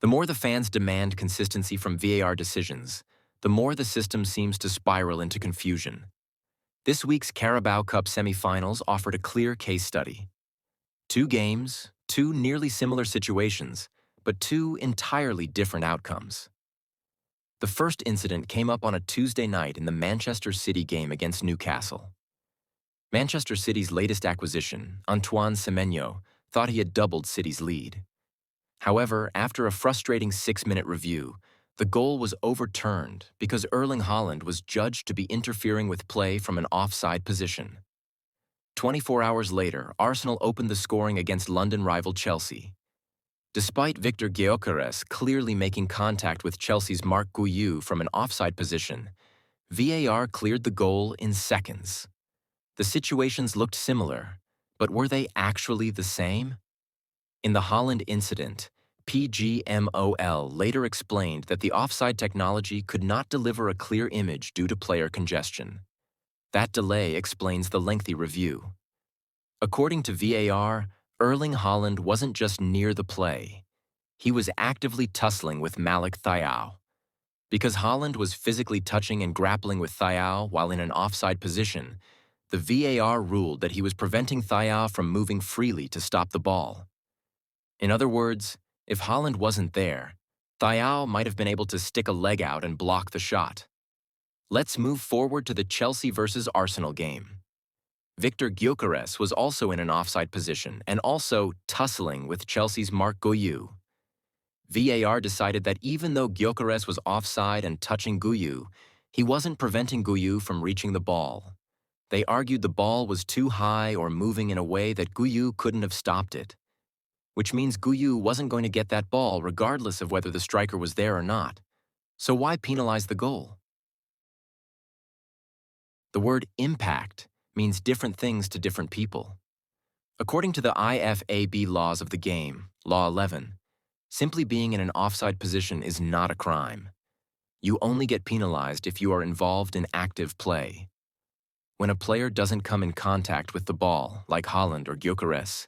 The more the fans demand consistency from VAR decisions, the more the system seems to spiral into confusion. This week's Carabao Cup semi-finals offered a clear case study. Two games, two nearly similar situations, but two entirely different outcomes. The first incident came up on a Tuesday night in the Manchester City game against Newcastle. Manchester City's latest acquisition, Antoine Semenyo, thought he had doubled City's lead. However, after a frustrating 6-minute review, the goal was overturned because Erling Haaland was judged to be interfering with play from an offside position. 24 hours later, Arsenal opened the scoring against London rival Chelsea. Despite Victor Gyökeres clearly making contact with Chelsea's Marc Guiu from an offside position, VAR cleared the goal in seconds. The situations looked similar, but were they actually the same? In the Haaland incident, PGMOL later explained that the offside technology could not deliver a clear image due to player congestion. That delay explains the lengthy review. According to VAR, Erling Haaland wasn't just near the play. He was actively tussling with Malik Thiaw. Because Haaland was physically touching and grappling with Thiaw while in an offside position, the VAR ruled that he was preventing Thiaw from moving freely to stop the ball. In other words, if Haaland wasn't there, Thiaw might have been able to stick a leg out and block the shot. Let's move forward to the Chelsea versus Arsenal game. Victor Gyökeres was also in an offside position and also tussling with Chelsea's Marc Guiu. VAR decided that even though Gyökeres was offside and touching Guiu, he wasn't preventing Guiu from reaching the ball. They argued the ball was too high or moving in a way that Guiu couldn't have stopped it, which means Guiu wasn't going to get that ball regardless of whether the striker was there or not. So why penalize the goal? The word impact means different things to different people. According to the IFAB laws of the game, Law 11, simply being in an offside position is not a crime. You only get penalized if you are involved in active play. When a player doesn't come in contact with the ball, like Haaland or Gyökeres,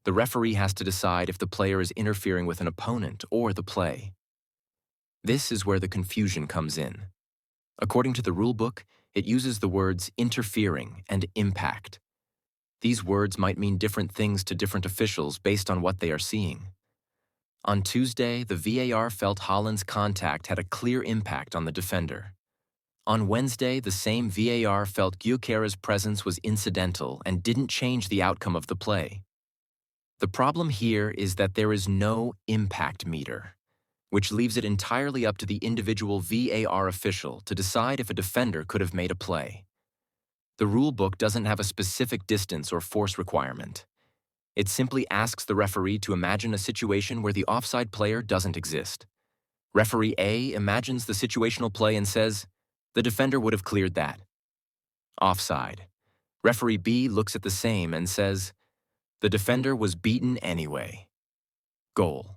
the referee has to decide if the player is interfering with an opponent or the play. This is where the confusion comes in. According to the rulebook, it uses the words interfering and impact. These words might mean different things to different officials based on what they are seeing. On Tuesday, the VAR felt Haaland's contact had a clear impact on the defender. On Wednesday, the same VAR felt Gyökeres' presence was incidental and didn't change the outcome of the play. The problem here is that there is no impact meter, which leaves it entirely up to the individual VAR official to decide if a defender could have made a play. The rulebook doesn't have a specific distance or force requirement. It simply asks the referee to imagine a situation where the offside player doesn't exist. Referee A imagines the situational play and says, the defender would have cleared that. Offside. Referee B looks at the same and says, the defender was beaten anyway. Goal.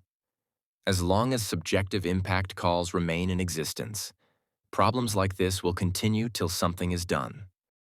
As long as subjective impact calls remain in existence, problems like this will continue till something is done.